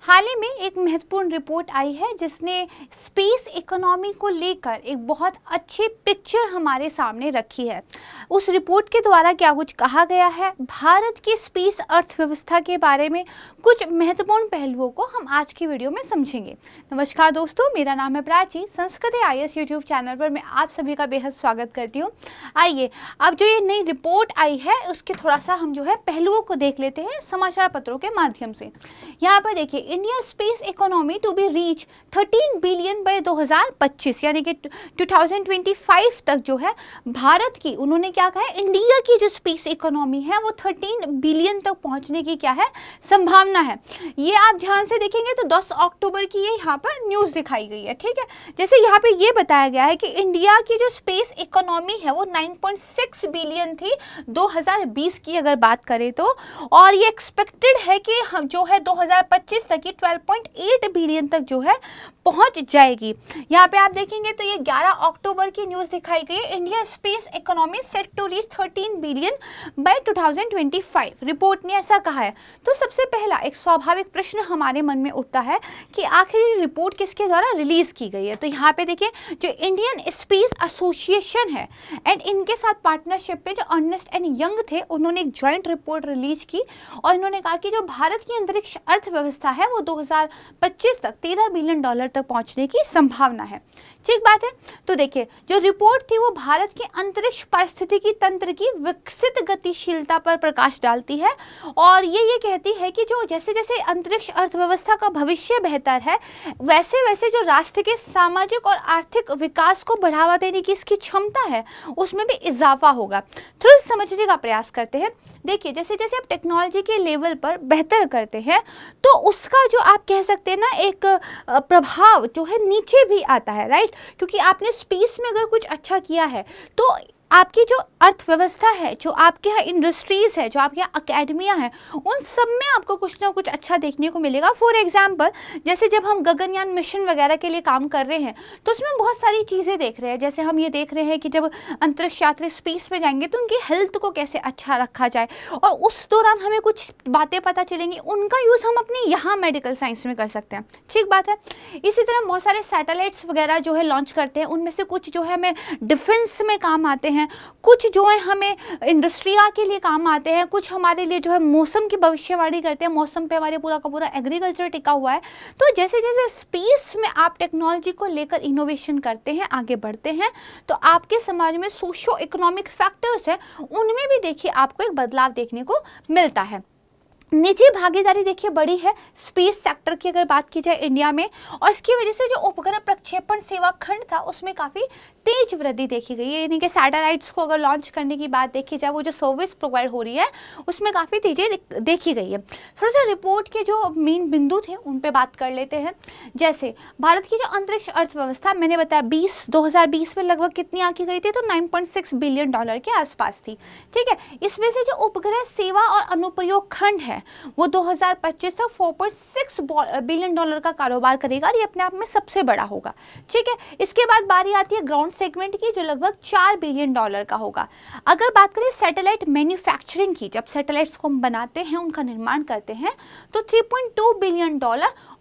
हाल ही में एक महत्वपूर्ण रिपोर्ट आई है जिसने स्पेस इकोनॉमी को लेकर एक बहुत अच्छी पिक्चर हमारे सामने रखी है। उस रिपोर्ट के द्वारा क्या कुछ कहा गया है, भारत की स्पेस अर्थव्यवस्था के बारे में कुछ महत्वपूर्ण पहलुओं को हम आज की वीडियो में समझेंगे। नमस्कार दोस्तों, मेरा नाम है प्राची। संस्कृति IAS यूट्यूब चैनल पर मैं आप सभी का बेहद स्वागत करती हूँ। आइए अब जो ये नई रिपोर्ट आई है उसके थोड़ा सा हम जो है पहलुओं को देख लेते हैं समाचार पत्रों के माध्यम से। यहाँ पर देखिए, India space economy to be reach 13 billion by 2025, यानी कि 2025 तक जो है भारत की, उन्होंने क्या कहा है, इंडिया की जो स्पेस इकोनॉमी है वो 13 बिलियन तक पहुंचने की क्या है, संभावना है। ये आप ध्यान से देखेंगे तो 10 अक्टूबर की ये यहाँ पर न्यूज़ दिखाई गई है। ठीक है, जैसे यहाँ पे ये बताया गया है कि इंडिया की जो स्पेस इकोनॉमी है वो 9.6 बिलियन थी 2020 की अगर बात करें तो, और ये एक्सपेक्टेड है कि हम जो है 2025 तक की 12.8 बिलियन तक जो है पहुंच जाएगी। यहाँ पे आप देखेंगे तो ये 11 अक्टूबर की न्यूज़ दिखाई गई है। India space economy set to reach 13 billion by 2025, report ने ऐसा कहा है। तो सबसे पहला एक स्वाभाविक प्रश्न हमारे मन में उठता है कि आखिर ये रिपोर्ट किसके द्वारा रिलीज की गई है। तो यहाँ पे देखिए, जो इंडियन स्पेस एसोसिएशन है एंड इनके साथ पार्टनरशिप पे जो अर्नेस्ट एंड यंग थे, उन्होंने एक ज्वाइंट रिपोर्ट रिलीज की और इन्होंने कहा कि जो भारत की अंतरिक्ष अर्थव्यवस्था है वो 2025 तक $13 बिलियन तक पहुंचने की संभावना है। ठीक बात है। तो देखिए, जो रिपोर्ट थी वो भारत के अंतरिक्ष पारिस्थितिकी तंत्र की विकसित गतिशीलता पर प्रकाश डालती है और ये कहती है कि जो जैसे जैसे अंतरिक्ष अर्थव्यवस्था का भविष्य बेहतर है, वैसे वैसे जो राष्ट्र के सामाजिक और आर्थिक विकास को बढ़ावा देने की इसकी क्षमता है उसमें भी इजाफा होगा। थोड़ा समझने का प्रयास करते हैं। देखिए, जैसे जैसे आप टेक्नोलॉजी के लेवल पर बेहतर करते हैं तो उसका जो आप कह सकते हैं ना, एक प्रभाव जो है नीचे भी आता है, राइट? क्योंकि आपने स्पेस में अगर कुछ अच्छा किया है तो आपकी जो अर्थव्यवस्था है, जो आपके यहाँ इंडस्ट्रीज है, जो आपके यहाँ अकेडमिया है, उन सब में आपको कुछ ना कुछ अच्छा देखने को मिलेगा। फॉर एग्जांपल, जैसे जब हम गगनयान मिशन वगैरह के लिए काम कर रहे हैं तो उसमें बहुत सारी चीज़ें देख रहे हैं। जैसे हम ये देख रहे हैं कि जब अंतरिक्ष यात्री स्पेस में जाएंगे तो उनकी हेल्थ को कैसे अच्छा रखा जाए, और उस दौरान हमें कुछ बातें पता चलेंगी, उनका यूज़ हम अपने यहाँ मेडिकल साइंस में कर सकते हैं। ठीक बात है। इसी तरह बहुत सारे सैटेलाइट्स वगैरह जो है लॉन्च करते हैं, उनमें से कुछ जो है हमें डिफेंस में काम आते हैं, कुछ जो है हमें इंडस्ट्रिया के लिए काम आते हैं, कुछ हमारे लिए जो है मौसम की भविष्यवाणी करते हैं, मौसम पे हमारे पूरा का पूरा एग्रीकल्चर टिका हुआ है। तो जैसे जैसे स्पेस में आप टेक्नोलॉजी को लेकर इनोवेशन करते हैं, आगे बढ़ते हैं, तो आपके समाज में सोशो इकोनॉमिक फैक्टर्स है, उनमें भी देखिए आपको एक बदलाव देखने को मिलता है। निजी भागीदारी देखिए बड़ी है स्पेस सेक्टर की अगर बात की जाए इंडिया में, और इसकी वजह से जो उपग्रह प्रक्षेपण सेवा खंड था उसमें काफ़ी तेज वृद्धि देखी गई है। यानी कि सैटेलाइट्स को अगर लॉन्च करने की बात देखी जाए, वो जो सर्विस प्रोवाइड हो रही है उसमें काफ़ी तेजी देखी गई है। थोड़ा सा रिपोर्ट के जो मेन बिंदु थे उन पे बात कर लेते हैं। जैसे भारत की जो अंतरिक्ष अर्थव्यवस्था मैंने बताया 2020 में लगभग कितनी आंकी गई थी, तो $9.6 बिलियन के आसपास थी। ठीक है, इसमें से जो उपग्रह सेवा और अनुप्रयोग खंड है वो 2025 तक $4.6 बिलियन का कारोबार करेगा और ये अपने आप में सबसे बड़ा होगा। ठीक है, इसके बाद बारी आती है ग्राउंड सेगमेंट की, जो लगभग $4 बिलियन का होगा। अगर बात करें सैटेलाइट मैन्युफैक्चरिंग की, जब सैटेलाइट्स को हम बनाते हैं, उनका निर्माण करते हैं, तो $3.2 बिलियन,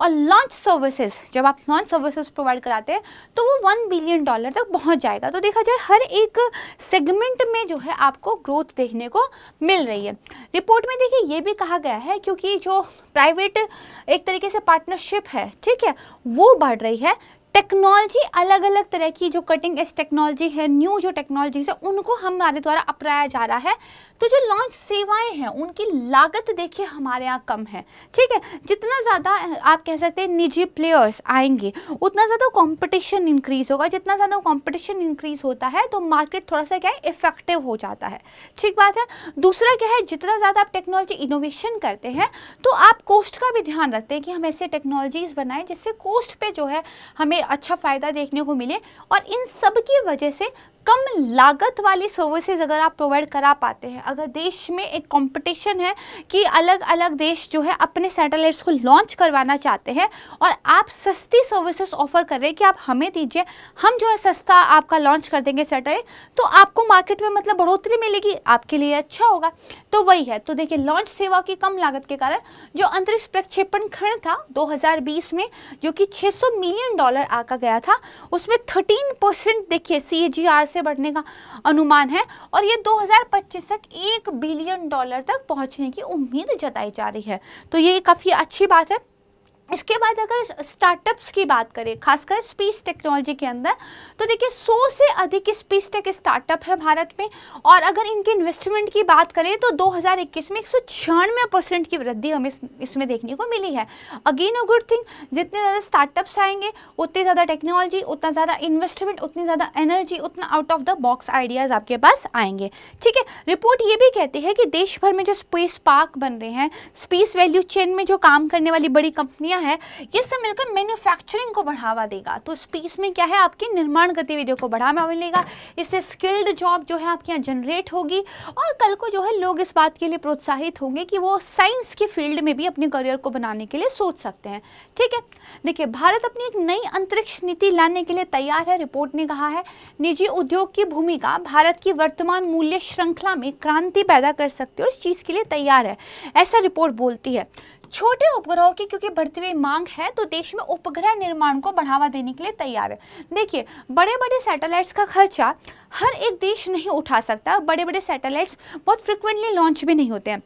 और लॉन्च सर्विसेज, जब आप लॉन्च सर्विसेज प्रोवाइड कराते हैं तो वो $1 बिलियन तक पहुंच जाएगा। तो देखा जाए हर एक सेगमेंट में जो है आपको ग्रोथ देखने को मिल रही है। रिपोर्ट में देखिए ये भी कहा गया है, क्योंकि जो प्राइवेट एक तरीके से पार्टनरशिप है, ठीक है, वो बढ़ रही है। टेक्नोलॉजी, अलग अलग तरह की जो कटिंग एज टेक्नोलॉजी है, न्यू जो टेक्नोलॉजीज है, उनको हमारे द्वारा अपनाया जा रहा है। तो जो लॉन्च सेवाएं हैं उनकी लागत देखिए हमारे यहाँ कम है। ठीक है, जितना ज़्यादा आप कह सकते हैं निजी प्लेयर्स आएंगे उतना ज़्यादा कंपटीशन इंक्रीज होगा। जितना ज़्यादा कंपटीशन इंक्रीज होता है तो मार्केट थोड़ा सा क्या है, इफेक्टिव हो जाता है। ठीक बात है। दूसरा क्या है, जितना ज़्यादा आप टेक्नोलॉजी इनोवेशन करते हैं तो आप कॉस्ट का भी ध्यान रखते हैं कि हम ऐसे टेक्नोलॉजीज बनाएं जिससे कॉस्ट पे जो है हमें अच्छा फ़ायदा देखने को मिले, और इन सब की वजह से कम लागत वाली सर्विसेज अगर आप प्रोवाइड करा पाते हैं, अगर देश में एक कंपटीशन है कि अलग अलग देश जो है अपने सैटेलाइट्स को लॉन्च करवाना चाहते हैं और आप सस्ती सर्विसेज ऑफर कर रहे हैं कि आप हमें दीजिए, हम जो है सस्ता आपका लॉन्च कर देंगे सैटेलाइट, तो आपको मार्केट में मतलब बढ़ोतरी मिलेगी, आपके लिए अच्छा होगा। तो वही है। तो देखिए लॉन्च सेवा की कम लागत के कारण जो अंतरिक्ष प्रक्षेपण खंड था 2020 में, जो कि $600 मिलियन आका गया था, उसमें 13% देखिए CAGR से बढ़ने का अनुमान है, और ये 2025 तक $1 बिलियन तक पहुंचने की उम्मीद जताई जा रही है। तो ये काफ़ी अच्छी बात है। इसके बाद अगर स्टार्टअप्स की बात करें, खासकर स्पेस टेक्नोलॉजी के अंदर, तो देखिए 100 से अधिक स्पेस टेक स्टार्टअप है भारत में, और अगर इनके इन्वेस्टमेंट की बात करें तो 2021 में 196% की वृद्धि हमें इसमें देखने को मिली है। अगेन अ गुड थिंग, जितने ज़्यादा स्टार्टअप्स आएंगे उतनी ज़्यादा टेक्नोलॉजी, उतना ज़्यादा इन्वेस्टमेंट, उतनी ज़्यादा एनर्जी, उतना out of the box ideas आपके पास आएंगे। ठीक है, रिपोर्ट ये भी कहती है कि देश भर में जो स्पेस पार्क बन रहे हैं, स्पेस वैल्यू चेन में जो काम करने वाली बड़ी कंपनियां है, ये सब मिलकर मैन्युफैक्चरिंग को बढ़ावा देगा। तो स्पेस में क्या है, आपकी निर्माण गतिविधियों को बढ़ावा मिलेगा, इससे स्किल्ड जॉब जो है आपके यहाँ जनरेट होगी, और कल को जो है लोग इस बात के लिए प्रोत्साहित होंगे कि वो साइंस के फील्ड में भी अपने करियर को बनाने के लिए सोच सकते हैं। ठीक है, देखिए भारत अपनी एक नई अंतरिक्ष नीति लाने के लिए तैयार है। रिपोर्ट ने कहा है निजी उद्योग की भूमिका भारत की वर्तमान मूल्य श्रृंखला में क्रांति पैदा कर सकती है और इस चीज़ के लिए तैयार है, ऐसा रिपोर्ट बोलती है। छोटे उपग्रहों की क्योंकि बढ़ती हुई मांग है, तो देश में उपग्रह निर्माण को बढ़ावा देने के लिए तैयार है। देखिए बड़े बड़े सैटेलाइट्स का खर्चा हर एक देश नहीं उठा सकता, बड़े बड़े सैटेलाइट्स बहुत फ्रिक्वेंटली लॉन्च भी नहीं होते हैं,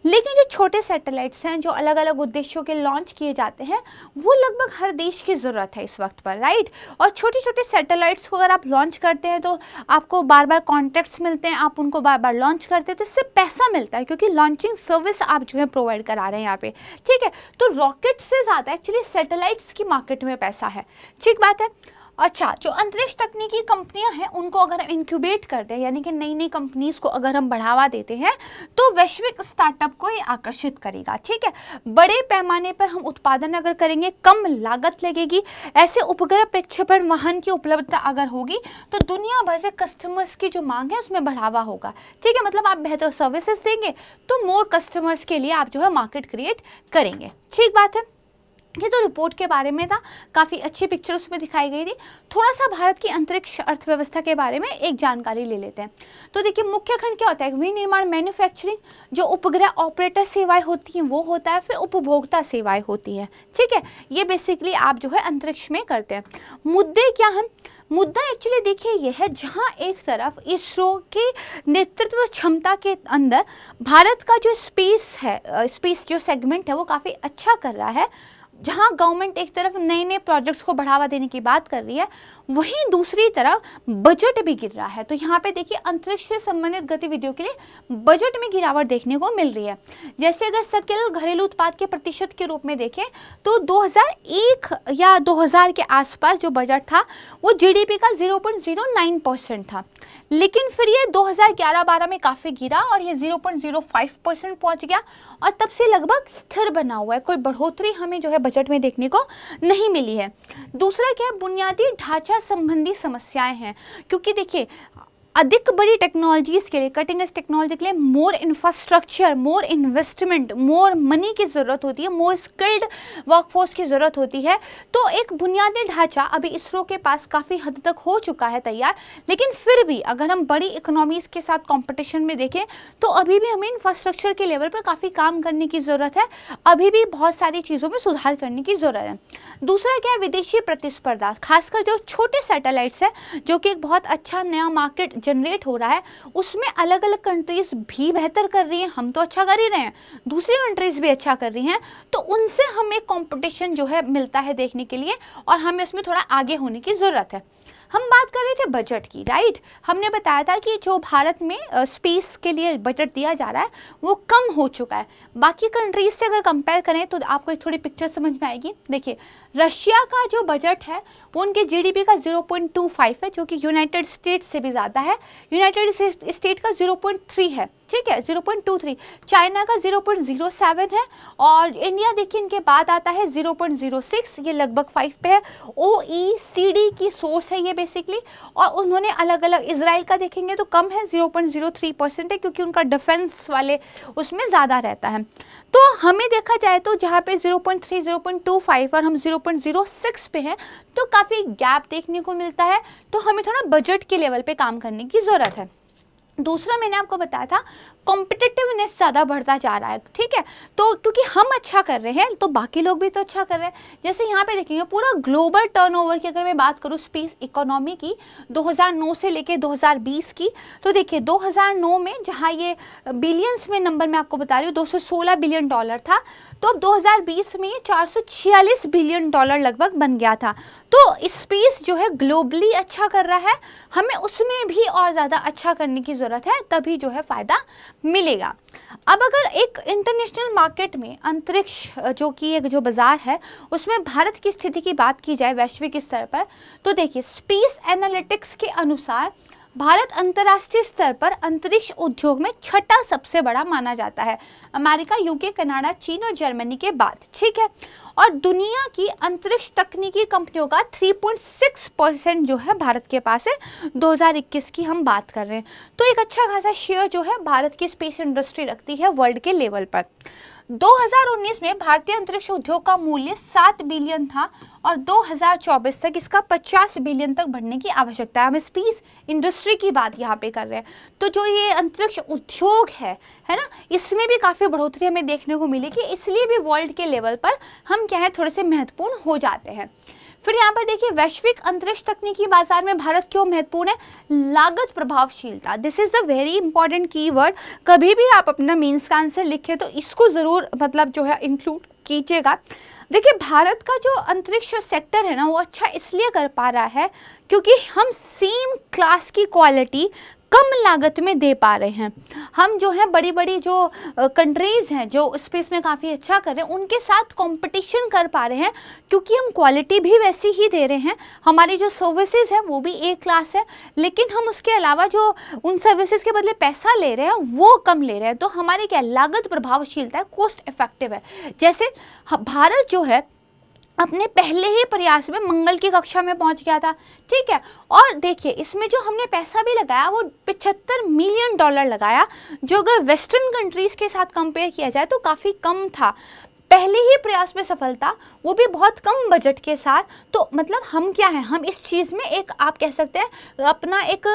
लेकिन जो छोटे सैटेलाइट्स हैं जो अलग अलग उद्देश्यों के लॉन्च किए जाते हैं, वो लगभग हर देश की ज़रूरत है इस वक्त पर, राइट। और छोटे छोटे सैटेलाइट्स को अगर आप लॉन्च करते हैं तो आपको बार बार कॉन्ट्रैक्ट्स मिलते हैं, आप उनको बार बार लॉन्च करते हैं, तो इससे पैसा मिलता है क्योंकि लॉन्चिंग सर्विस आप जो है प्रोवाइड करा रहे हैं यहाँ पे। ठीक है, तो रॉकेट से ज़्यादा एक्चुअली सैटेलाइट्स की मार्केट में पैसा है। ठीक बात है। अच्छा, जो अंतरिक्ष तकनीकी कंपनियां हैं उनको अगर हम इंक्यूबेट करते हैं, यानी कि नई नई कंपनीज को अगर हम बढ़ावा देते हैं, तो वैश्विक स्टार्टअप को ये आकर्षित करेगा। ठीक है, बड़े पैमाने पर हम उत्पादन अगर करेंगे, कम लागत लगेगी, ऐसे उपग्रह प्रक्षेपण वाहन की उपलब्धता अगर होगी, तो दुनिया भर से कस्टमर्स की जो मांग है उसमें बढ़ावा होगा। ठीक है, मतलब आप बेहतर सर्विसेज देंगे तो मोर कस्टमर्स के लिए आप जो है मार्केट क्रिएट करेंगे। ठीक बात है। ये तो रिपोर्ट के बारे में था, काफ़ी अच्छी पिक्चर उसमें दिखाई गई थी। थोड़ा सा भारत की अंतरिक्ष अर्थव्यवस्था के बारे में एक जानकारी ले लेते हैं। तो देखिए मुख्य खंड क्या होता है, विनिर्माण मैन्युफैक्चरिंग, जो उपग्रह ऑपरेटर सेवाएं होती हैं वो होता है, फिर उपभोक्ता सेवाएं होती हैं। ठीक है, ये बेसिकली आप जो है अंतरिक्ष में करते हैं। मुद्दे क्या हैं, मुद्दा एक्चुअली देखिए ये है, जहां एक तरफ इसरो के नेतृत्व क्षमता के अंदर भारत का जो स्पेस है, स्पेस जो सेगमेंट है वो काफ़ी अच्छा कर रहा है, जहां गवर्नमेंट एक तरफ नए नए प्रोजेक्ट्स को बढ़ावा देने की बात कर रही है, वहीं दूसरी तरफ बजट भी गिर रहा है। तो यहाँ पे देखिए अंतरिक्ष से संबंधित गतिविधियों के लिए बजट में गिरावट देखने को मिल रही है। जैसे अगर सकल घरेलू उत्पाद के प्रतिशत के रूप में देखें तो 2001 या 2000 के आसपास जो बजट था वो GDP का 0.09% था, लेकिन फिर ये 2011-12 में काफ़ी गिरा और ये 0.05% पहुँच गया, और तब से लगभग स्थिर बना हुआ है, कोई बढ़ोतरी हमें जो है बजट में देखने को नहीं मिली है। दूसरा क्या है, बुनियादी ढांचा संबंधी समस्याएं हैं, क्योंकि देखिए अधिक बड़ी टेक्नोलॉजीज़ के लिए, कटिंग एज टेक्नोलॉजी के लिए more infrastructure, more investment, more money की ज़रूरत होती है, मोर स्किल्ड वर्कफोर्स की ज़रूरत होती है। तो एक बुनियादी ढांचा अभी इसरो के पास काफ़ी हद तक हो चुका है तैयार, लेकिन फिर भी अगर हम बड़ी इकोनॉमीज़ के साथ कंपटीशन में देखें तो अभी भी हमें इंफ्रास्ट्रक्चर के लेवल पर काफ़ी काम करने की ज़रूरत है, अभी भी बहुत सारी चीज़ों में सुधार करने की ज़रूरत है। दूसरा क्या है, विदेशी प्रतिस्पर्धा, खासकर जो छोटे सैटेलाइट्स है जो कि एक बहुत अच्छा नया मार्केट जनरेट हो रहा है, उसमें अलग अलग कंट्रीज भी बेहतर कर रही हैं, हम तो अच्छा कर ही रहे हैं, दूसरी कंट्रीज भी अच्छा कर रही हैं, तो उनसे हमें कंपटीशन जो है मिलता है देखने के लिए, और हमें उसमें थोड़ा आगे होने की ज़रूरत है। हम बात कर रहे थे बजट की, राइट। हमने बताया था कि जो भारत में स्पेस के लिए बजट दिया जा रहा है वो कम हो चुका है। बाकी कंट्रीज से अगर कंपेयर करें तो आपको एक थोड़ी पिक्चर समझ में आएगी। देखिए रशिया का जो बजट है वो उनके जीडीपी का 0.25 है, जो कि यूनाइटेड स्टेट्स से भी ज़्यादा है। यूनाइटेड स्टेट का 0.3 है, ठीक है, 0.23। चाइना का 0.07 है, और इंडिया देखिए इनके बाद आता है 0.06, ये लगभग 5 पे है। OECD की सोर्स है ये बेसिकली, और उन्होंने अलग अलग, इजराइल का देखेंगे तो कम है, 0.03% है, क्योंकि उनका डिफेंस वाले उसमें ज़्यादा रहता है। तो हमें देखा जाए तो जहाँ पे 0.3, 0.25 और हम 0.06 पे हैं, तो काफ़ी गैप देखने को मिलता है। तो हमें थोड़ा बजट के लेवल पे काम करने की ज़रूरत है। दूसरा मैंने आपको बताया था, कॉम्पिटिटिवनेस ज़्यादा बढ़ता जा रहा है, ठीक है। तो क्योंकि हम अच्छा कर रहे हैं तो बाकी लोग भी तो अच्छा कर रहे हैं। जैसे यहाँ पे देखेंगे पूरा ग्लोबल टर्नओवर की अगर मैं बात करूँ स्पेस इकोनॉमी की 2009 से लेके 2020 की, तो देखिए 2009 में जहाँ ये बिलियंस में नंबर मैं आपको बता रही हूँ, $216 बिलियन था, तो अब 2020 में ये $446 बिलियन लगभग बन गया था। तो स्पेस जो है ग्लोबली अच्छा कर रहा है, हमें उसमें भी और ज़्यादा अच्छा करने की ज़रूरत है, तभी जो है फ़ायदा मिलेगा। अब अगर एक इंटरनेशनल मार्केट में अंतरिक्ष जो कि एक जो बाज़ार है उसमें भारत की स्थिति की बात की जाए वैश्विक स्तर पर, तो देखिए स्पेस एनालिटिक्स के अनुसार भारत अंतर्राष्ट्रीय स्तर पर अंतरिक्ष उद्योग में छठा सबसे बड़ा माना जाता है, अमेरिका, यूके, कनाडा, चीन और जर्मनी के बाद, ठीक है। और दुनिया की अंतरिक्ष तकनीकी कंपनियों का 3.6% जो है भारत के पास है, 2021 की हम बात कर रहे हैं। तो एक अच्छा खासा शेयर जो है भारत की स्पेस इंडस्ट्री रखती है वर्ल्ड के लेवल पर। 2019 में भारतीय अंतरिक्ष उद्योग का मूल्य 7 बिलियन था, और 2024 तक इसका 50 बिलियन तक बढ़ने की आवश्यकता है। हम स्पेस इंडस्ट्री की बात यहाँ पे कर रहे हैं। तो जो ये अंतरिक्ष उद्योग है ना, इसमें भी काफ़ी बढ़ोतरी हमें देखने को मिलेगी, इसलिए भी वर्ल्ड के लेवल पर हम क्या है थोड़े से महत्वपूर्ण हो जाते हैं। फिर यहाँ पर देखिए वैश्विक अंतरिक्ष तकनीकी बाजार में भारत क्यों महत्वपूर्ण है, लागत प्रभावशीलता। This is a very important keyword. कभी भी आप अपना मेंस का आंसर लिखें तो इसको ज़रूर मतलब जो है इंक्लूड कीजिएगा। देखिए भारत का जो अंतरिक्ष सेक्टर है ना, वो अच्छा इसलिए कर पा रहा है क्योंकि हम सेम क्लास की क्वालिटी कम लागत में दे पा रहे हैं। हम जो है बड़ी बड़ी जो कंट्रीज़ हैं जो स्पेस में काफ़ी अच्छा कर रहे हैं, उनके साथ कंपटीशन कर पा रहे हैं, क्योंकि हम क्वालिटी भी वैसी ही दे रहे हैं। हमारी जो सर्विसेज है वो भी ए क्लास है, लेकिन हम उसके अलावा जो उन सर्विसेज के बदले पैसा ले रहे हैं वो कम ले रहे हैं। तो हमारी क्या लागत प्रभावशीलता है, कॉस्ट इफेक्टिव है। जैसे भारत जो है अपने पहले ही प्रयास में मंगल की कक्षा में पहुंच गया था, ठीक है। और देखिए इसमें जो हमने पैसा भी लगाया वो $75 मिलियन लगाया, जो अगर वेस्टर्न कंट्रीज़ के साथ कंपेयर किया जाए तो काफ़ी कम था। पहले ही प्रयास में सफलता, वो भी बहुत कम बजट के साथ। तो मतलब हम क्या है, हम इस चीज़ में एक आप कह सकते हैं अपना एक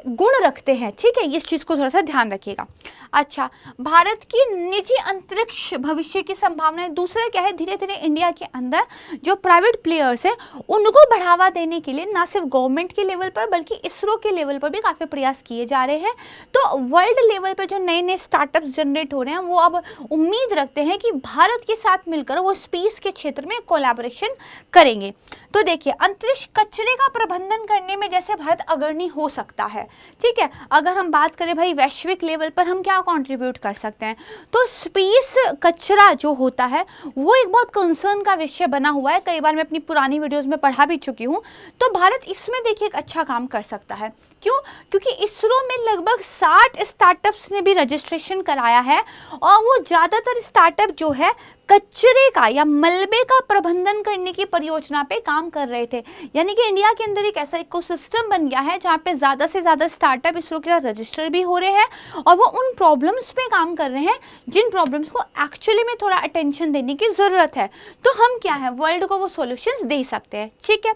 गुण रखते हैं, ठीक है। इस चीज़ को थोड़ा सा ध्यान रखिएगा। अच्छा, भारत की निजी अंतरिक्ष भविष्य की संभावनाएं। दूसरा क्या है, धीरे धीरे इंडिया के अंदर जो प्राइवेट प्लेयर्स हैं उनको बढ़ावा देने के लिए ना सिर्फ गवर्नमेंट के लेवल पर बल्कि इसरो के लेवल पर भी काफ़ी प्रयास किए जा रहे हैं। तो वर्ल्ड लेवल पर जो नए नए स्टार्टअप्स जनरेट हो रहे हैं, वो अब उम्मीद रखते हैं कि भारत के साथ मिलकर वो स्पेस के क्षेत्र में कोलैबोरेशन करेंगे। तो देखिए अंतरिक्ष कचरे का प्रबंधन करने में जैसे भारत अग्रणी हो सकता है, ठीक है। अगर हम बात करें भाई वैश्विक लेवल पर हम क्या कंट्रीब्यूट कर सकते हैं, तो स्पेस कचरा जो होता है वो एक बहुत कंसर्न का विषय बना हुआ है। कई बार मैं अपनी पुरानी वीडियोस में पढ़ा भी चुकी हूँ। तो भारत इसमें देखिए एक अच्छा काम कर सकता है। क्यों? क्योंकि इसरो में लगभग 60 स्टार्टअप्स ने भी रजिस्ट्रेशन कराया है, और वो ज़्यादातर स्टार्टअप जो है कचरे का या मलबे का प्रबंधन करने की परियोजना पे काम कर रहे थे। यानी कि इंडिया के अंदर एक ऐसा इकोसिस्टम बन गया है जहाँ पे ज़्यादा से ज़्यादा स्टार्टअप इसरो के साथ रजिस्टर भी हो रहे हैं, और वो उन प्रॉब्लम्स पे काम कर रहे हैं जिन प्रॉब्लम्स को एक्चुअली में थोड़ा अटेंशन देने की ज़रूरत है। तो हम क्या है वर्ल्ड को वो सॉल्यूशंस दे सकते हैं, ठीक है।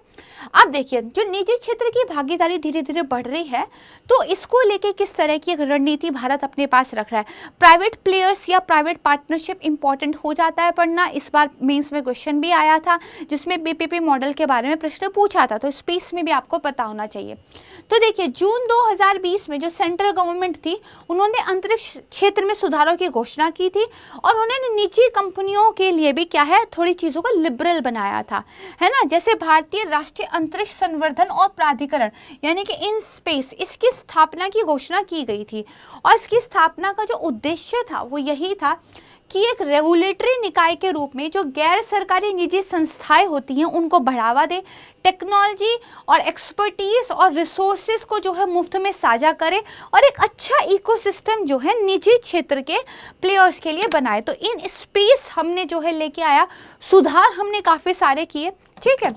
अब देखिए जो निजी क्षेत्र की भागीदारी धीरे धीरे बढ़ रही है, तो इसको लेके किस तरह की एक रणनीति भारत अपने पास रख रहा है। प्राइवेट प्लेयर्स या प्राइवेट पार्टनरशिप इंपॉर्टेंट हो जाता है पढ़ना। इस बार मेंस में क्वेश्चन भी आया था जिसमें पीपीपी मॉडल के बारे में प्रश्न पूछा था, तो स्पेस में भी आपको पता होना चाहिए। तो देखिए जून 2020 में जो सेंट्रल गवर्नमेंट थी उन्होंने अंतरिक्ष क्षेत्र में सुधारों की घोषणा की थी, और उन्होंने निजी कंपनियों के लिए भी क्या है थोड़ी चीज़ों को लिबरल बनाया था, है ना। जैसे भारतीय राष्ट्रीय अंतरिक्ष संवर्धन और प्राधिकरण यानी कि इन स्पेस, इसकी स्थापना की घोषणा की गई थी। और इसकी स्थापना का जो उद्देश्य था वो यही था कि एक रेगुलेटरी निकाय के रूप में जो गैर सरकारी निजी संस्थाएं होती हैं उनको बढ़ावा दे, टेक्नोलॉजी और एक्सपर्टीज और रिसोर्सेज को जो है मुफ्त में साझा करे और एक अच्छा इकोसिस्टम जो है निजी क्षेत्र के प्लेयर्स के लिए बनाए। तो इन स्पेस हमने जो है लेके आया, सुधार हमने काफ़ी सारे किए, ठीक है।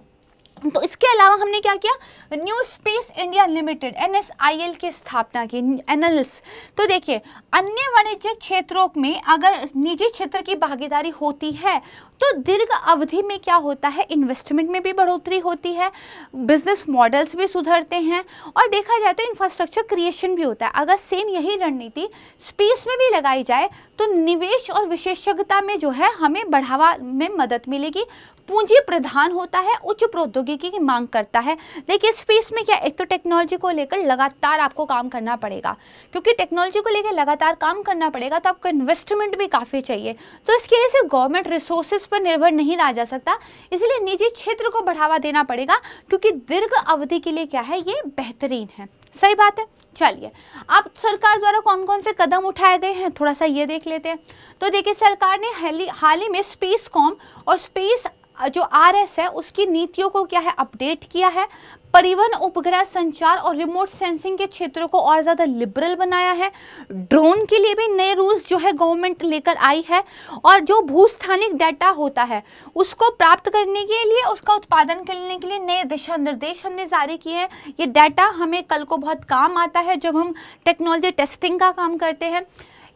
तो इसके अलावा हमने क्या किया, new space India limited NSIL की स्थापना की, एनालिस। तो देखिए अन्य वाणिज्यिक क्षेत्रों में अगर निजी क्षेत्र की भागीदारी होती है तो दीर्घ अवधि में क्या होता है, इन्वेस्टमेंट में भी बढ़ोतरी होती है, बिजनेस मॉडल्स भी सुधरते हैं और देखा जाए तो इंफ्रास्ट्रक्चर क्रिएशन भी होता है। अगर सेम यही रणनीति स्पेस में भी लगाई जाए तो निवेश और विशेषज्ञता में जो है हमें बढ़ावा में मदद मिलेगी। पूंजी प्रधान होता है, उच्च प्रौद्योगिकी की मांग करता है। देखिए स्पेस में क्या, एक तो टेक्नोलॉजी को लेकर लगातार आपको काम करना पड़ेगा, क्योंकि टेक्नोलॉजी को लेकर लगातार काम करना पड़ेगा तो आपको इन्वेस्टमेंट भी काफ़ी चाहिए। तो इसके लिए सिर्फ गवर्नमेंट रिसोर्सेज पर निर्भर नहीं रहा जा सकता, इसलिए निजी क्षेत्र को बढ़ावा देना पड़ेगा, क्योंकि दीर्घ अवधि के लिए क्या है, ये बेहतरीन है। सही बात है। चलिए अब सरकार द्वारा कौन कौन से कदम उठाए गए हैं थोड़ा सा ये देख लेते हैं। तो देखिए सरकार ने हाल ही में स्पेस कॉम और स्पेस जो RS है उसकी नीतियों को क्या है, अपडेट किया है। परिवहन, उपग्रह संचार और रिमोट सेंसिंग के क्षेत्रों को और ज़्यादा लिबरल बनाया है। ड्रोन के लिए भी नए रूल्स जो है गवर्नमेंट लेकर आई है और जो भूस्थानिक डाटा होता है उसको प्राप्त करने के लिए, उसका उत्पादन करने के लिए नए दिशा निर्देश हमने जारी किए हैं। ये डाटा हमें कल को बहुत काम आता है जब हम टेक्नोलॉजी टेस्टिंग का काम करते हैं।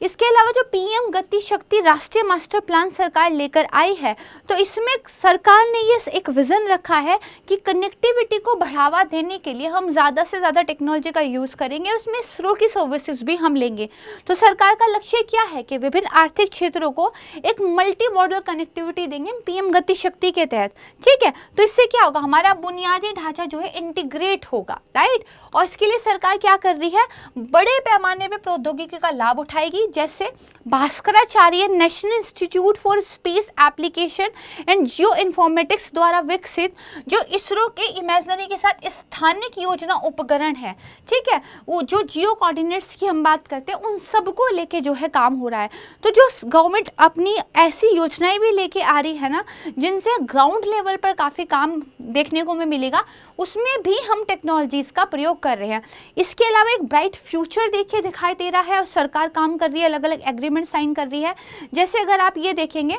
इसके अलावा जो PM गति शक्ति राष्ट्रीय मास्टर प्लान सरकार लेकर आई है, तो इसमें सरकार ने ये एक विज़न रखा है कि कनेक्टिविटी को बढ़ावा देने के लिए हम ज़्यादा से ज़्यादा टेक्नोलॉजी का यूज़ करेंगे और उसमें इसरो की सर्विसेज भी हम लेंगे। तो सरकार का लक्ष्य क्या है कि विभिन्न आर्थिक क्षेत्रों को एक मल्टी मॉडल कनेक्टिविटी देंगे PM गति शक्ति के तहत, ठीक है। तो इससे क्या होगा, हमारा बुनियादी ढांचा जो है इंटीग्रेट होगा, राइट। और इसके लिए सरकार क्या कर रही है, बड़े पैमाने पर प्रौद्योगिकी का लाभ उठाएगी, जैसे Bhaskaracharya national institute for space application and geo informatics द्वारा विकसित जो इसरो के इमेजिनरी के साथ स्थानिक योजना उपकरण है, ठीक है। वो जो जियो कोऑर्डिनेट्स की हम बात करते हैं उन सबको लेके जो है काम हो रहा है। तो जो गवर्नमेंट अपनी ऐसी योजनाएं भी लेके आ रही है ना, जिनसे ग्राउंड लेवल पर काफ़ी काम देखने को हमें मिलेगा, उसमें भी हम टेक्नोलॉजीज का प्रयोग कर रहे हैं। इसके अलावा एक ब्राइट फ्यूचर देखिए दिखाई दे रहा है और सरकार काम कर रही है, अलग अलग एग्रीमेंट साइन कर रही है। जैसे अगर आप ये देखेंगे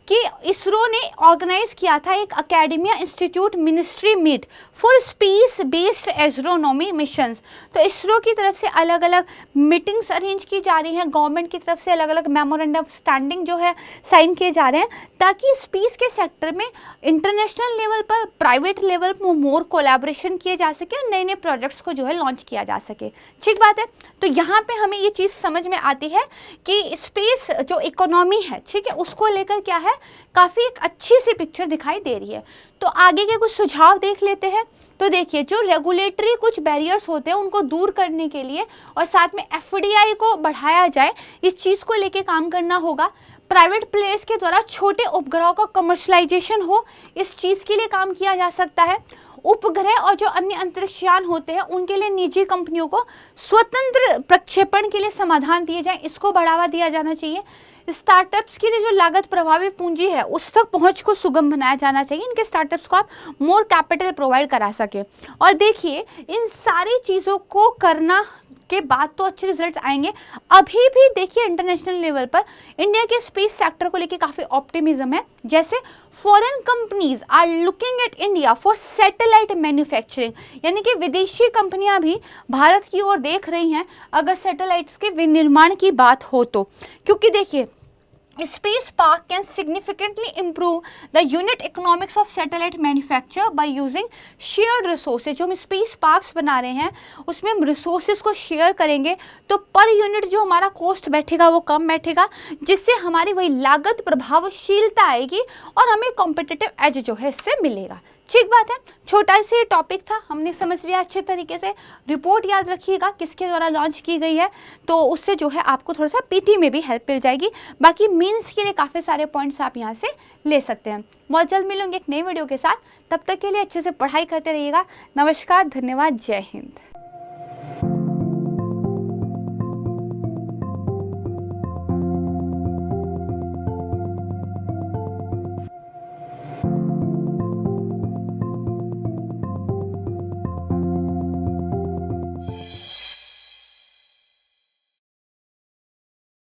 कि इसरो ने ऑर्गेनाइज किया था एक academia institute ministry meet for space based astronomy missions. तो इसरो की तरफ से अलग अलग मीटिंग्स अरेंज की जा रही हैं, गवर्नमेंट की तरफ से अलग अलग मेमोरेंडम स्टैंडिंग जो है साइन किए जा रहे हैं, ताकि स्पेस के सेक्टर में इंटरनेशनल लेवल पर, प्राइवेट लेवल पर मोर कोलैबोरेशन किए जा सके और नए नए प्रोजेक्ट्स को जो है लॉन्च किया जा सके, ठीक बात है। तो यहाँ पे हमें ये चीज़ समझ में आती है कि स्पेस जो इकोनॉमी है, ठीक है, उसको लेकर क्या है, काफ़ी एक अच्छी सी पिक्चर दिखाई दे रही है। तो आगे के कुछ सुझाव देख लेते हैं। तो देखिए जो रेगुलेटरी कुछ बैरियर्स होते हैं उनको दूर करने के लिए और साथ में FDI को बढ़ाया जाए, इस चीज़ को लेके काम करना होगा। प्राइवेट प्लेयर्स के द्वारा छोटे उपग्रहों का कमर्शलाइजेशन हो, इस चीज़ के लिए काम किया जा सकता है। उपग्रह और जो अन्य अंतरिक्ष यान होते हैं उनके लिए निजी कंपनियों को स्वतंत्र प्रक्षेपण के लिए समाधान दिए जाएं, इसको बढ़ावा दिया जाना चाहिए। स्टार्टअप्स के लिए जो लागत प्रभावी पूंजी है उस तक पहुंच को सुगम बनाया जाना चाहिए, इनके स्टार्टअप्स को आप मोर कैपिटल प्रोवाइड करा सके। और देखिए इन सारी चीज़ों को करना के बाद तो अच्छे रिजल्ट आएंगे। अभी भी देखिए इंटरनेशनल लेवल पर इंडिया के स्पेस सेक्टर को लेके काफ़ी ऑप्टिमिज्म है। जैसे foreign companies are looking at India for satellite manufacturing, यानी कि विदेशी कंपनियां भी भारत की ओर देख रही हैं अगर सैटेलाइट्स के विनिर्माण की बात हो तो। क्योंकि देखिए Space Park can significantly improve the unit economics of satellite manufacture by using shared resources। जो हम स्पेस पार्क्स बना रहे हैं उसमें हम रिसोर्सेज को शेयर करेंगे तो पर यूनिट जो हमारा कॉस्ट बैठेगा वो कम बैठेगा, जिससे हमारी वही लागत प्रभावशीलता आएगी और हमें कॉम्पिटिटिव एज जो है इससे मिलेगा। ठीक बात है, छोटा सा टॉपिक था, हमने समझ लिया अच्छे तरीके से। रिपोर्ट याद रखिएगा किसके द्वारा लॉन्च की गई है, तो उससे जो है आपको थोड़ा सा PT में भी हेल्प मिल जाएगी। बाकी मीन्स के लिए काफ़ी सारे पॉइंट्स आप यहाँ से ले सकते हैं। बहुत जल्द मिलूंगी एक नई वीडियो के साथ, तब तक के लिए अच्छे से पढ़ाई करते रहिएगा। नमस्कार, धन्यवाद, जय हिंद।